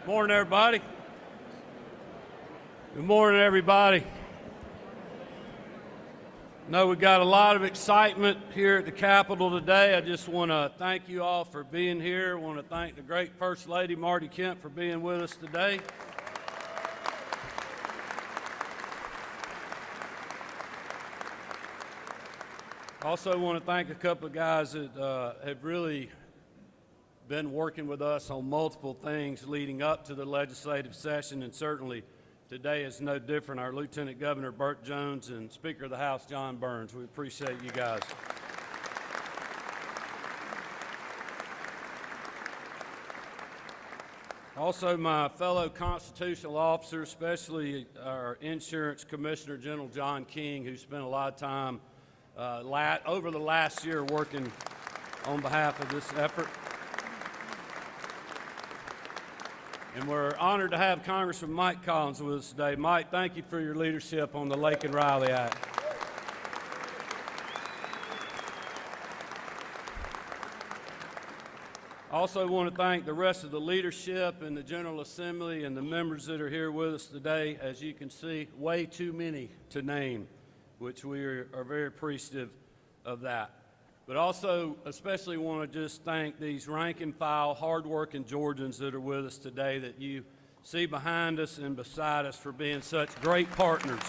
Morning, everybody. Good morning, everybody. I know we got a lot of excitement here at the Capitol today. I just want to thank you all for being here. I want to thank the great First Lady, Marty Kemp, for being with us today. I also want to thank a couple of guys that have really been working with us on multiple things leading up to the legislative session, and certainly today is no different. Our Lieutenant Governor Burt Jones and Speaker of the House John Burns. We appreciate you guys. Also, my fellow constitutional officers, especially our Insurance Commissioner General John King, who spent a lot of time over the last year working on behalf of this effort. And we're honored to have Congressman Mike Collins with us today. Mike, thank you for your leadership on the Lake and Riley Act. I also want to thank the rest of the leadership and the General Assembly and the members that are here with us today. As you can see, way too many to name, which we are very appreciative of that. But also especially want to just thank these rank and file, hardworking Georgians that are with us today that you see behind us and beside us for being such great partners.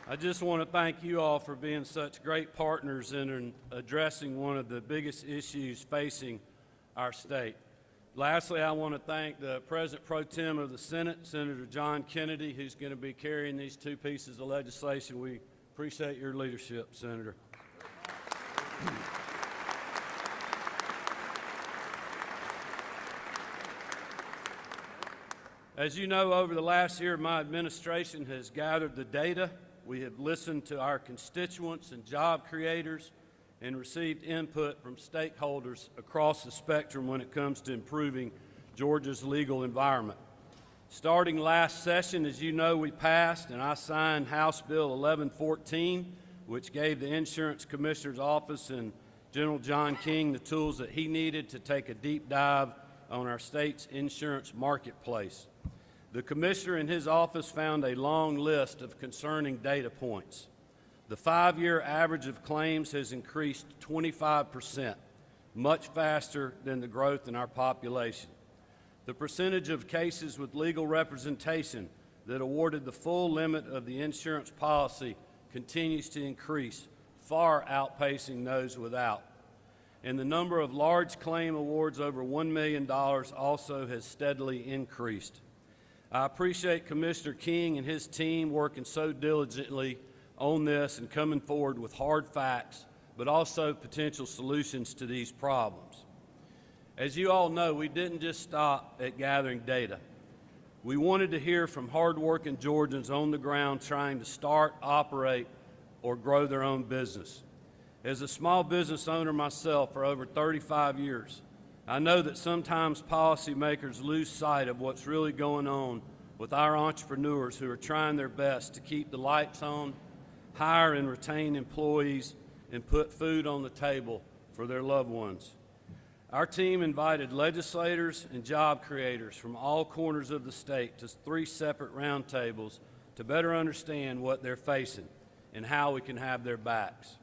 I just want to thank you all for being such great partners in addressing one of the biggest issues facing our state. Lastly, I want to thank the President Pro Tem of the Senate, Senator John Kennedy, who's going to be carrying these two pieces of legislation. We appreciate your leadership, Senator. As you know, over the last year, my administration has gathered the data. We have listened to our constituents and job creators and received input from stakeholders across the spectrum when it comes to improving Georgia's legal environment. Starting last session, as you know, we passed and I signed House Bill 1114, which gave the Insurance Commissioner's Office and General John King the tools that he needed to take a deep dive on our state's insurance marketplace. The Commissioner and his office found a long list of concerning data points. The 5-year average of claims has increased 25%, much faster than the growth in our population. The percentage of cases with legal representation that awarded the full limit of the insurance policy continues to increase, far outpacing those without. And the number of large claim awards over $1 million also has steadily increased. I appreciate Commissioner King and his team working so diligently on this and coming forward with hard facts, but also potential solutions to these problems. As you all know, we didn't just stop at gathering data. We wanted to hear from hardworking Georgians on the ground trying to start, operate, or grow their own business. As a small business owner myself for over 35 years, I know that sometimes policymakers lose sight of what's really going on with our entrepreneurs who are trying their best to keep the lights on, hire and retain employees, and put food on the table for their loved ones. Our team invited legislators and job creators from all corners of the state to 3 separate roundtables to better understand what they're facing and how we can have their backs.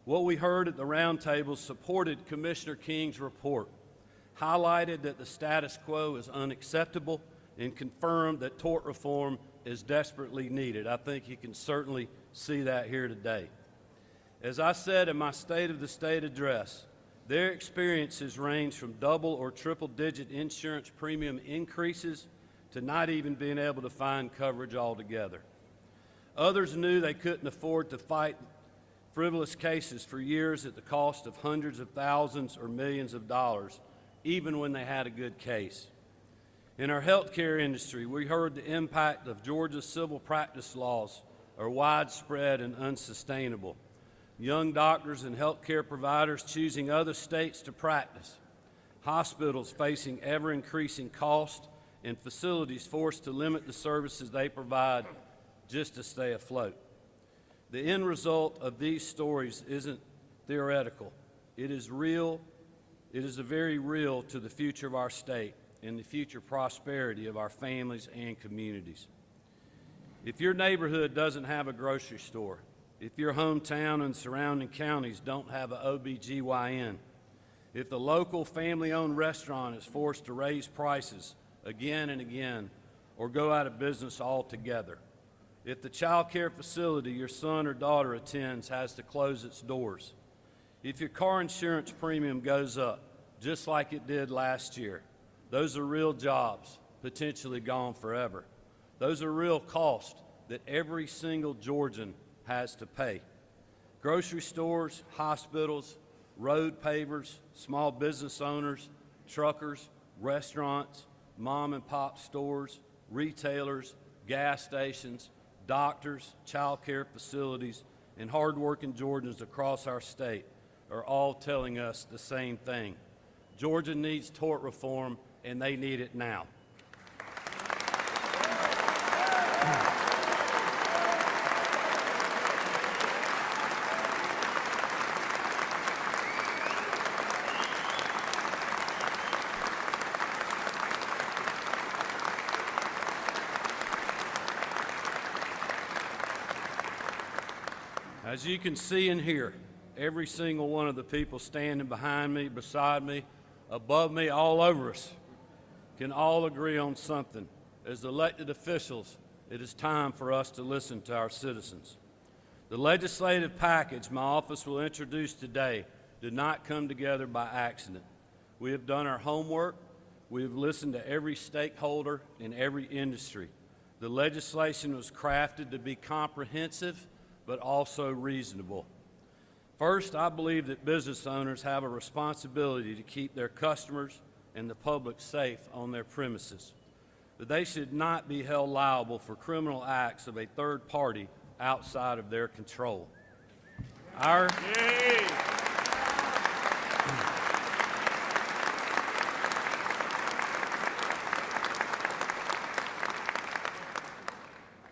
What we heard at the roundtables supported Commissioner King's report, highlighted that the status quo is unacceptable, and confirmed that tort reform is desperately needed. I think you can certainly see that here today. As I said in my State of the State address, their experiences range from double or triple-digit insurance premium increases to not even being able to find coverage altogether. Others knew they couldn't afford to fight frivolous cases for years at the cost of hundreds of thousands or millions of dollars, even when they had a good case. In our healthcare industry, we heard the impact of Georgia's civil practice laws are widespread and unsustainable. Young doctors and healthcare providers choosing other states to practice, hospitals facing ever-increasing costs, and facilities forced to limit the services they provide just to stay afloat. The end result of these stories isn't theoretical. It is real. It is very real to the future of our state and the future prosperity of our families and communities. If your neighborhood doesn't have a grocery store, if your hometown and surrounding counties don't have an OBGYN, if the local family-owned restaurant is forced to raise prices again and again or go out of business altogether, if the child care facility your son or daughter attends has to close its doors, if your car insurance premium goes up, just like it did last year, those are real jobs, potentially gone forever. Those are real costs that every single Georgian has to pay. Grocery stores, hospitals, road pavers, small business owners, truckers, restaurants, mom and pop stores, retailers, gas stations, doctors, child care facilities, and hardworking Georgians across our state are all telling us the same thing. Georgia needs tort reform, and they need it now. As you can see and hear, every single one of the people standing behind me, beside me, above me, all over us, can all agree on something. As elected officials, it is time for us to listen to our citizens. The legislative package my office will introduce today did not come together by accident. We have done our homework. We have listened to every stakeholder in every industry. The legislation was crafted to be comprehensive, but also reasonable. First, I believe that business owners have a responsibility to keep their customers and the public safe on their premises, but they should not be held liable for criminal acts of a third party outside of their control.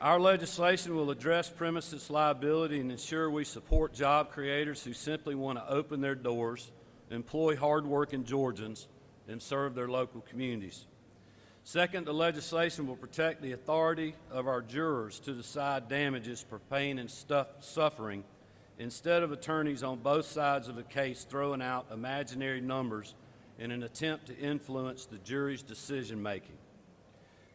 Our legislation will address premises liability and ensure we support job creators who simply want to open their doors, employ hardworking Georgians, and serve their local communities. Second, the legislation will protect the authority of our jurors to decide damages for pain and suffering instead of attorneys on both sides of the case throwing out imaginary numbers in an attempt to influence the jury's decision-making.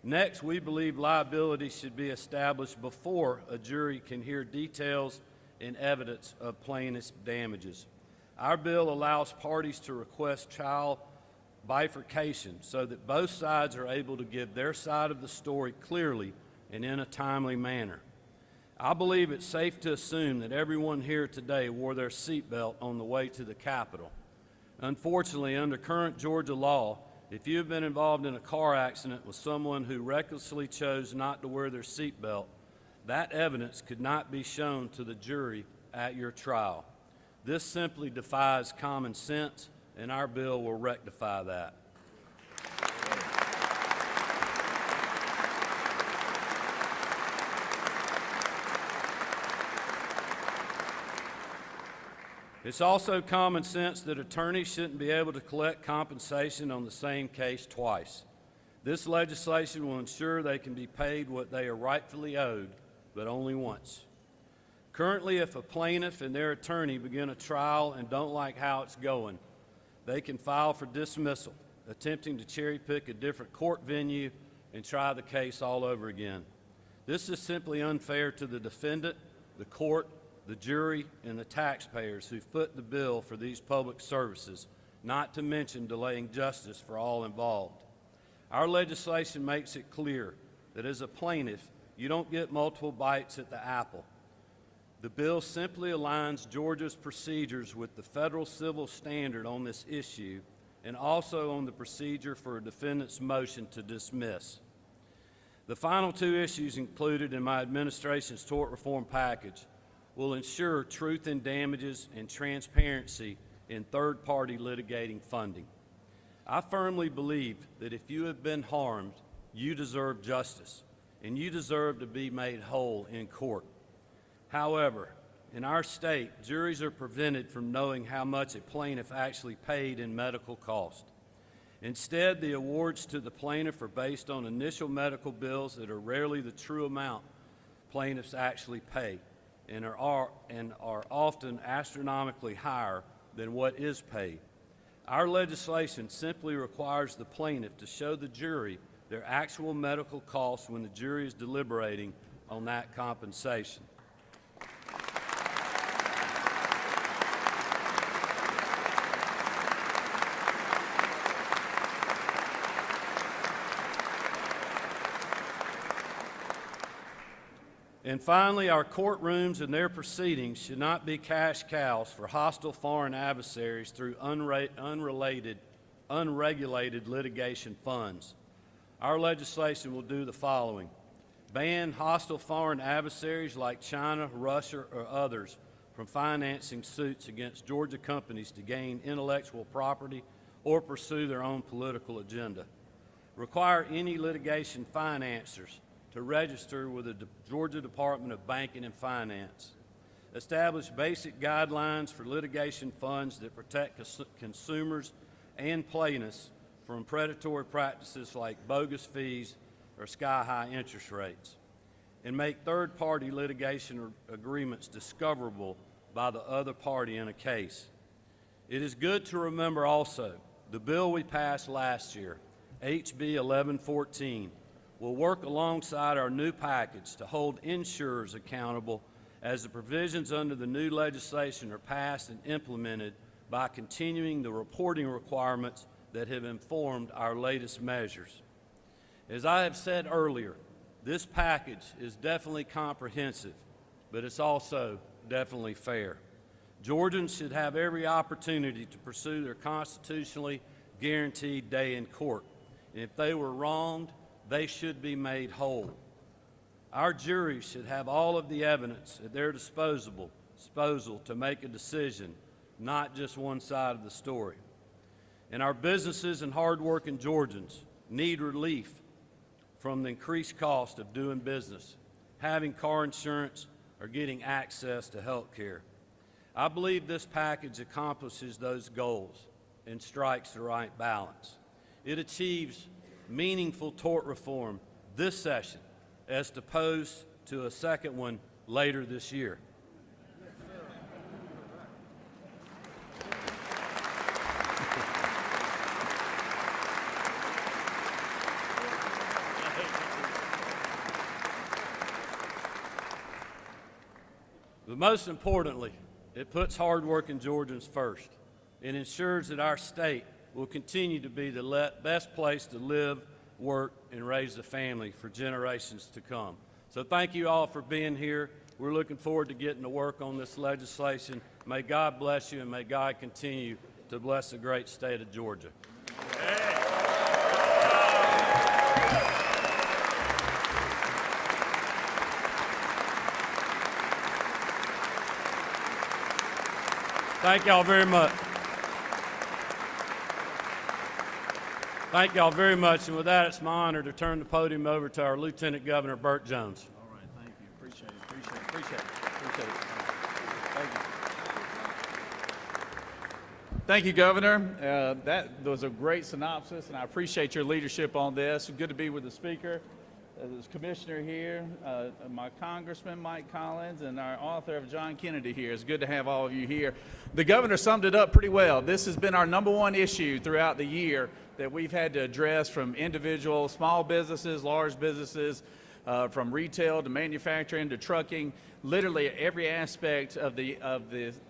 Next, we believe liability should be established before a jury can hear details and evidence of plaintiff's damages. Our bill allows parties to request trial bifurcation so that both sides are able to give their side of the story clearly and in a timely manner. I believe it's safe to assume that everyone here today wore their seatbelt on the way to the Capitol. Unfortunately, under current Georgia law, if you have been involved in a car accident with someone who recklessly chose not to wear their seatbelt, that evidence could not be shown to the jury at your trial. This simply defies common sense, and our bill will rectify that. It's also common sense that attorneys shouldn't be able to collect compensation on the same case twice. This legislation will ensure they can be paid what they are rightfully owed, but only once. Currently, if a plaintiff and their attorney begin a trial and don't like how it's going, they can file for dismissal, attempting to cherry-pick a different court venue and try the case all over again. This is simply unfair to the defendant, the court, the jury, and the taxpayers who foot the bill for these public services, not to mention delaying justice for all involved. Our legislation makes it clear that as a plaintiff, you don't get multiple bites at the apple. The bill simply aligns Georgia's procedures with the federal civil standard on this issue and also on the procedure for a defendant's motion to dismiss. The final two issues included in my administration's tort reform package will ensure truth in damages and transparency in third-party litigating funding. I firmly believe that if you have been harmed, you deserve justice, and you deserve to be made whole in court. However, in our state, juries are prevented from knowing how much a plaintiff actually paid in medical cost. Instead, the awards to the plaintiff are based on initial medical bills that are rarely the true amount plaintiffs actually pay and are often astronomically higher than what is paid. Our legislation simply requires the plaintiff to show the jury their actual medical costs when the jury is deliberating on that compensation. And finally, our courtrooms and their proceedings should not be cash cows for hostile foreign adversaries through unregulated litigation funds. Our legislation will do the following: ban hostile foreign adversaries like China, Russia, or others from financing suits against Georgia companies to gain intellectual property or pursue their own political agenda. Require any litigation financiers to register with the Georgia Department of Banking and Finance. Establish basic guidelines for litigation funds that protect consumers and plaintiffs from predatory practices like bogus fees or sky-high interest rates. And make third-party litigation agreements discoverable by the other party in a case. It is good to remember also the bill we passed last year, HB 1114, will work alongside our new package to hold insurers accountable as the provisions under the new legislation are passed and implemented by continuing the reporting requirements that have informed our latest measures. As I have said earlier, this package is definitely comprehensive, but it's also definitely fair. Georgians should have every opportunity to pursue their constitutionally guaranteed day in court. And if they were wronged, they should be made whole. Our juries should have all of the evidence at their disposal to make a decision, not just one side of the story. And our businesses and hardworking Georgians need relief from the increased cost of doing business, having car insurance, or getting access to health care. I believe this package accomplishes those goals and strikes the right balance. It achieves meaningful tort reform this session as opposed to a second one later this year. But most importantly, it puts hardworking Georgians first. It ensures that our state will continue to be the best place to live, work, and raise a family for generations to come. So thank you all for being here. We're looking forward to getting to work on this legislation. May God bless you, and may God continue to bless the great state of Georgia. Thank y'all very much. Thank y'all very much, and with that, it's my honor to turn the podium over to our Lieutenant Governor, Burt Jones. All right, thank you. Appreciate it. Thank you. Thank you, Governor. That was a great synopsis, and I appreciate your leadership on this. Good to be with the Speaker, the Commissioner here, my Congressman, Mike Collins, and our author of John Kennedy here. It's good to have all of you here. The Governor summed it up pretty well. This has been our #1 issue throughout the year that we've had to address, from individual small businesses, large businesses, from retail to manufacturing to trucking. Literally every aspect of the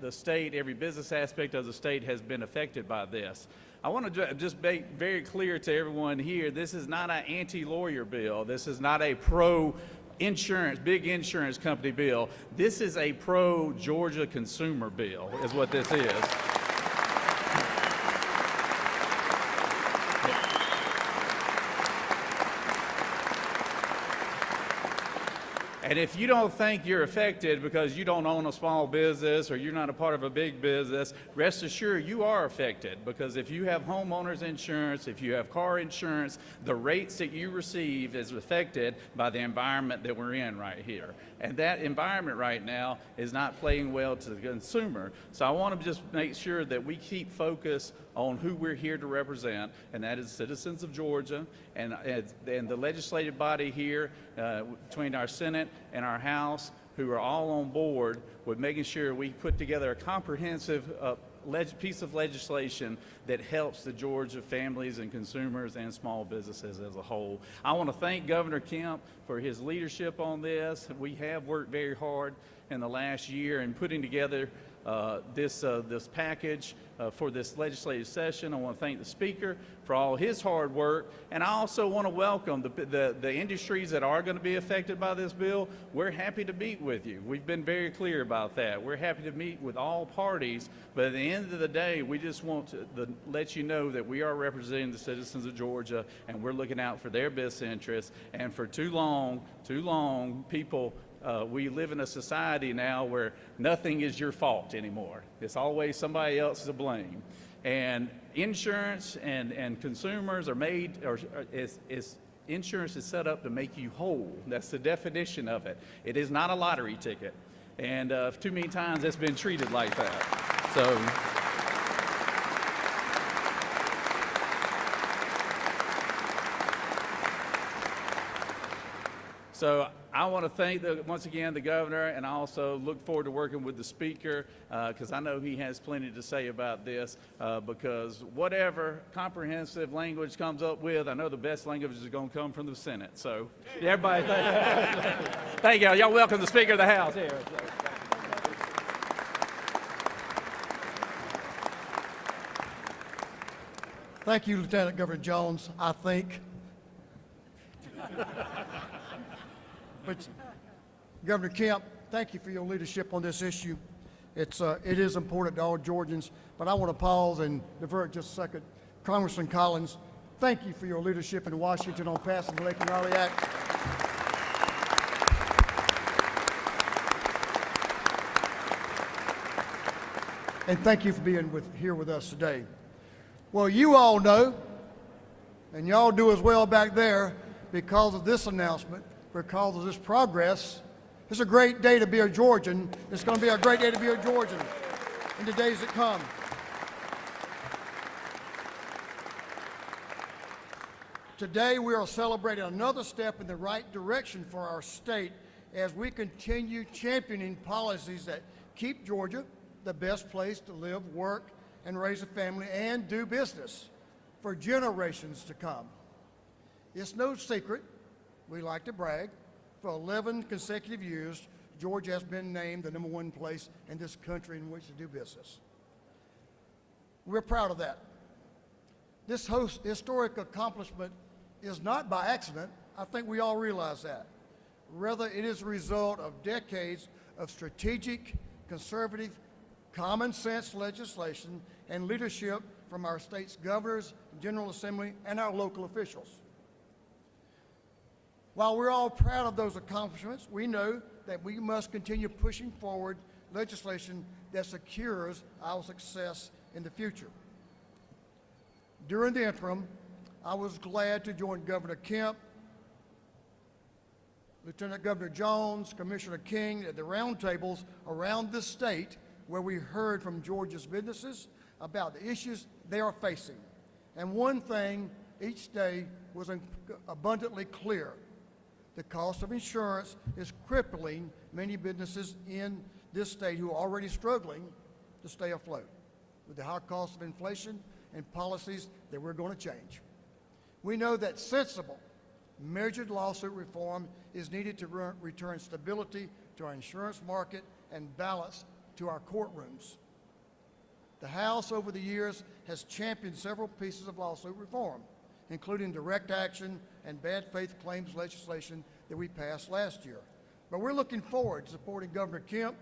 state, every business aspect of the state has been affected by this. I want to just make very clear to everyone here, this is not an anti-lawyer bill. This is not a pro-insurance, big insurance company bill. This is a pro-Georgia consumer bill, is what this is. And if you don't think you're affected because you don't own a small business or you're not a part of a big business, rest assured you are affected, because if you have homeowners insurance, if you have car insurance, the rates that you receive is affected by the environment that we're in right here. And that environment right now is not playing well to the consumer. So I want to just make sure that we keep focus on who we're here to represent, and that is citizens of Georgia and the legislative body here between our Senate and our House, who are all on board with making sure we put together a comprehensive piece of legislation that helps the Georgia families and consumers and small businesses as a whole. I want to thank Governor Kemp for his leadership on this. We have worked very hard in the last year in putting together this package for this legislative session. I want to thank the Speaker for all his hard work, and I also want to welcome the industries that are going to be affected by this bill. We're happy to meet with you. We've been very clear about that. We're happy to meet with all parties, but at the end of the day, we just want to let you know that we are representing the citizens of Georgia, and we're looking out for their best interests. And for too long, people we live in a society now where nothing is your fault anymore. It's always somebody else to blame. And insurance and consumers are made, insurance is set up to make you whole. That's the definition of it. It is not a lottery ticket. And too many times it's been treated like that. So I want to thank, once again, the governor, and I also look forward to working with the Speaker, because I know he has plenty to say about this, because whatever comprehensive language comes up with, I know the best language is going to come from the Senate. So everybody, thank y'all. Y'all welcome the Speaker of the House here. Thank you, Lieutenant Governor Jones. I think. But Governor Kemp, thank you for your leadership on this issue. It is important to all Georgians, but I want to pause and divert just a second. Congressman Collins, thank you for your leadership in Washington on passing the Lake and Raleigh Act. And thank you for being here with us today. Well, you all know, and y'all do as well back there, because of this announcement, because of this progress, it's a great day to be a Georgian. It's going to be a great day to be a Georgian in the days that come. Today, we are celebrating another step in the right direction for our state as we continue championing policies that keep Georgia the best place to live, work, and raise a family and do business for generations to come. It's no secret, we like to brag, for 11 consecutive years, Georgia has been named the #1 place in this country in which to do business. We're proud of that. This historic accomplishment is not by accident. I think we all realize that. Rather, it is a result of decades of strategic, conservative, common sense legislation and leadership from our state's governors, General Assembly, and our local officials. While we're all proud of those accomplishments, we know that we must continue pushing forward legislation that secures our success in the future. During the interim, I was glad to join Governor Kemp, Lieutenant Governor Jones, Commissioner King at the roundtables around the state where we heard from Georgia's businesses about the issues they are facing. And one thing each day was abundantly clear. The cost of insurance is crippling many businesses in this state who are already struggling to stay afloat with the high cost of inflation and policies that we're going to change. We know that sensible, measured lawsuit reform is needed to return stability to our insurance market and balance to our courtrooms. The House over the years has championed several pieces of lawsuit reform, including direct action and bad faith claims legislation that we passed last year. But we're looking forward to supporting Governor Kemp,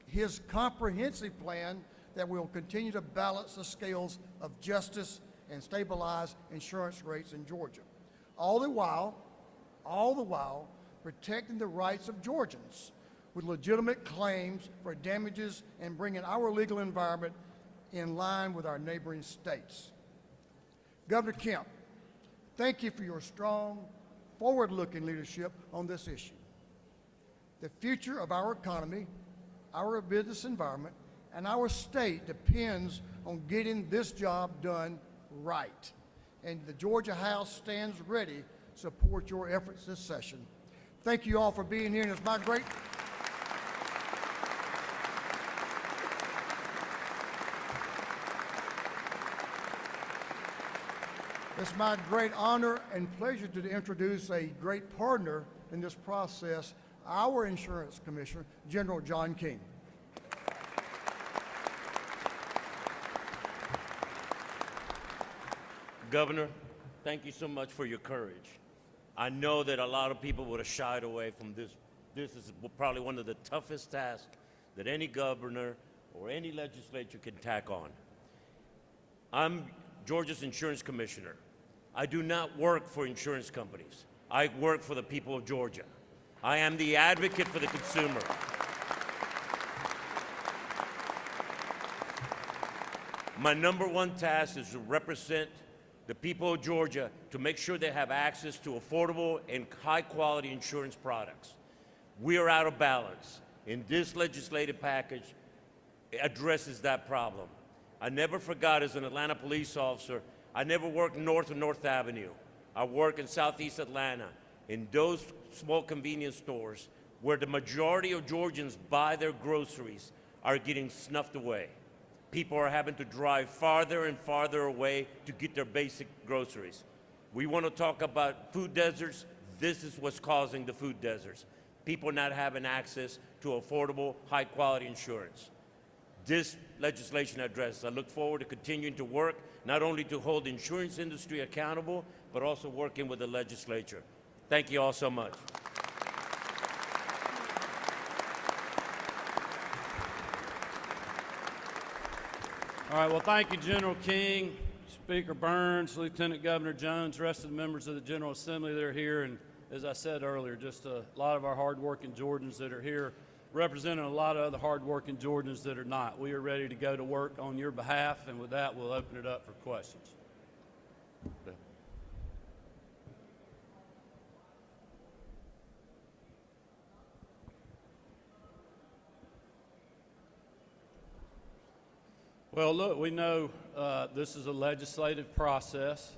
his comprehensive plan that will continue to balance the scales of justice and stabilize insurance rates in Georgia. All the while protecting the rights of Georgians with legitimate claims for damages and bringing our legal environment in line with our neighboring states. Governor Kemp, thank you for your strong, forward-looking leadership on this issue. The future of our economy, our business environment, and our state depends on getting this job done right. And the Georgia House stands ready to support your efforts this session. Thank you all for being here, and it's my great It's my great honor and pleasure to introduce a great partner in this process, our Insurance Commissioner, General John King. Governor, thank you so much for your courage. I know that a lot of people would have shied away from this. This is probably one of the toughest tasks that any governor or any legislature can tack on. I'm Georgia's Insurance Commissioner. I do not work for insurance companies. I work for the people of Georgia. I am the advocate for the consumer. My number one task is to represent the people of Georgia to make sure they have access to affordable and high-quality insurance products. We are out of balance, and this legislative package addresses that problem. I never forgot, as an Atlanta police officer, I never worked north of North Avenue. I work in Southeast Atlanta, in those small convenience stores where the majority of Georgians buy their groceries are getting snuffed away. People are having to drive farther and farther away to get their basic groceries. We want to talk about food deserts. This is what's causing the food deserts. People not having access to affordable, high-quality insurance. This legislation addresses. I look forward to continuing to work, not only to hold the insurance industry accountable, but also working with the legislature. Thank you all so much. All right, well, thank you, General King, Speaker Burns, Lieutenant Governor Jones, the rest of the members of the General Assembly that are here, and as I said earlier, just a lot of our hardworking Georgians that are here, representing a lot of other hardworking Georgians that are not. We are ready to go to work on your behalf, and with that, we'll open it up for questions. Well, look, we know this is a legislative process.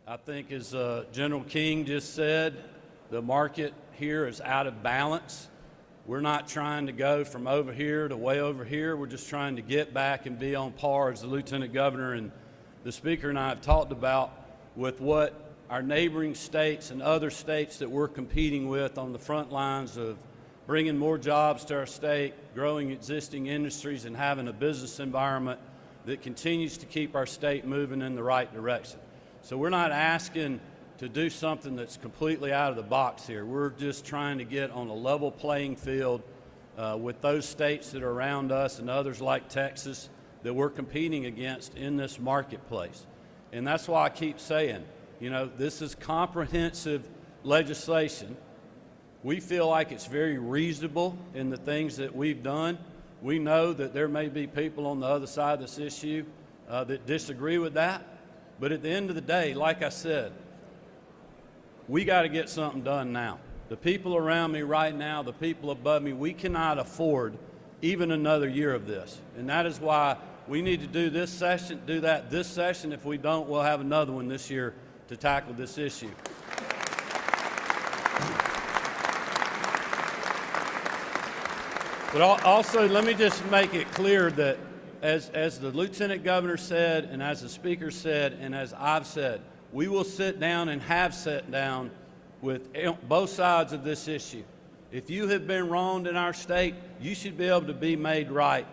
I think as General King just said, the market here is out of balance. We're not trying to go from over here to way over here. We're just trying to get back and be on par, as the Lieutenant Governor and the Speaker and I have talked about, with what our neighboring states and other states that we're competing with on the front lines of bringing more jobs to our state, growing existing industries, and having a business environment that continues to keep our state moving in the right direction. So we're not asking to do something that's completely out of the box here. We're just trying to get on a level playing field with those states that are around us and others like Texas that we're competing against in this marketplace. And that's why I keep saying, you know, this is comprehensive legislation. We feel like it's very reasonable in the things that we've done. We know that there may be people on the other side of this issue that disagree with that. But at the end of the day, like I said, we got to get something done now. The people around me right now, the people above me, we cannot afford even another year of this. And that is why we need to do this session, do that this session. If we don't, we'll have another one this year to tackle this issue. But also, let me just make it clear that as the Lieutenant Governor said, and as the Speaker said, and as I've said, we will sit down and have sat down with both sides of this issue. If you have been wronged in our state, you should be able to be made right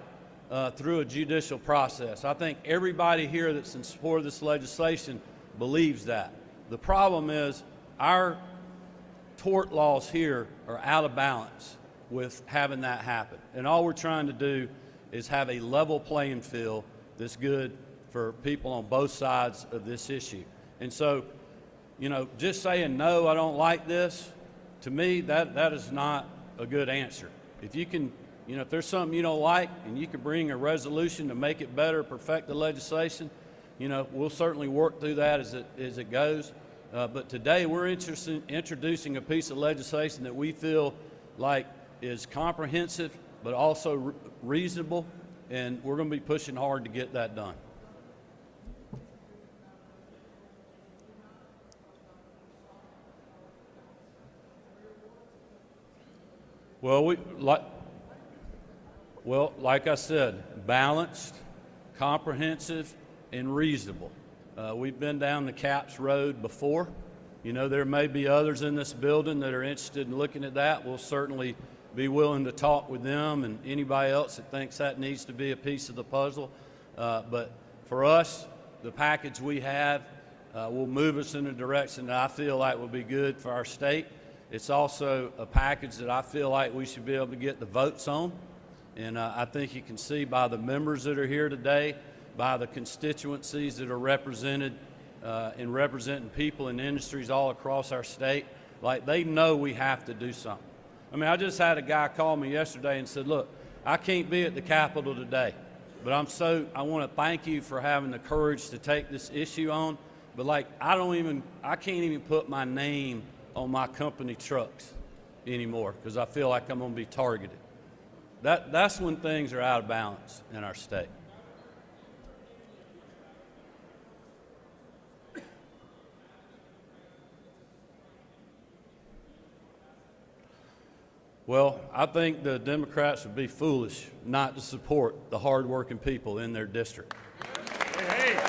through a judicial process. I think everybody here that's in support of this legislation believes that. The problem is our tort laws here are out of balance with having that happen. And all we're trying to do is have a level playing field that's good for people on both sides of this issue. And so, you know, just saying, no, I don't like this, to me, that is not a good answer. If you can, if there's something you don't like and you can bring a resolution to make it better, perfect the legislation, we'll certainly work through that as it goes. But today we're introducing a piece of legislation that we feel like is comprehensive but also reasonable, and we're going to be pushing hard to get that done. Well, like I said, balanced, comprehensive, and reasonable. We've been down the CAPS road before. There may be others in this building that are interested in looking at that. We'll certainly be willing to talk with them and anybody else that thinks that needs to be a piece of the puzzle. But for us, the package we have will move us in a direction that I feel like will be good for our state. It's also a package that I feel like we should be able to get the votes on. And I think you can see by the members that are here today, by the constituencies that are represented and representing people and industries all across our state, like they know we have to do something. I mean, I just had a guy call me yesterday and said, look, I can't be at the Capitol today, but I want to thank you for having the courage to take this issue on. But like, I can't even put my name on my company trucks anymore because I feel like I'm going to be targeted. That's when things are out of balance in our state. Well, I think the Democrats would be foolish not to support the hardworking people in their district. Hey.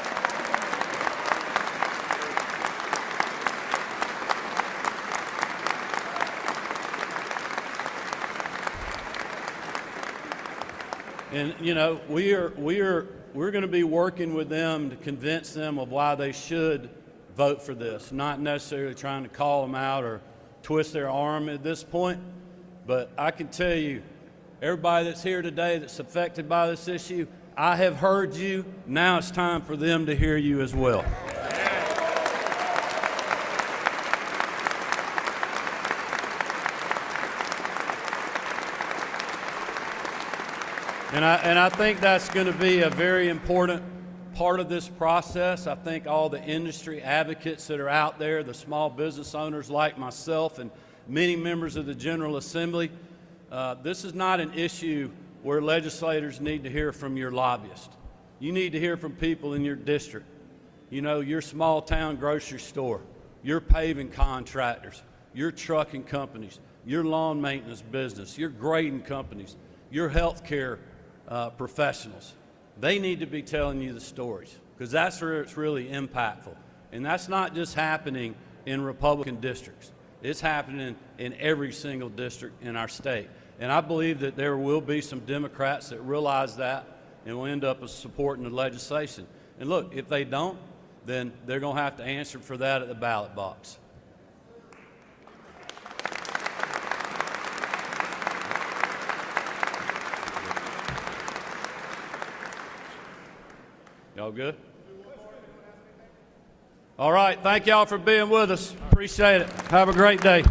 And we're going to be working with them to convince them of why they should vote for this, not necessarily trying to call them out or twist their arm at this point. But I can tell you, everybody that's here today that's affected by this issue, I have heard you. Now it's time for them to hear you as well. And I think that's going to be a very important part of this process. I think all the industry advocates that are out there, the small business owners like myself and many members of the General Assembly, this is not an issue where legislators need to hear from your lobbyist. You need to hear from people in your district, your small town grocery store, your paving contractors, your trucking companies, your lawn maintenance business, your grading companies, your healthcare professionals. They need to be telling you the stories because that's where it's really impactful. And that's not just happening in Republican districts. It's happening in every single district in our state. And I believe that there will be some Democrats that realize that and will end up supporting the legislation. And look, if they don't, then they're going to have to answer for that at the ballot box. Y'all good? All right, thank y'all for being with us. Appreciate it. Have a great day.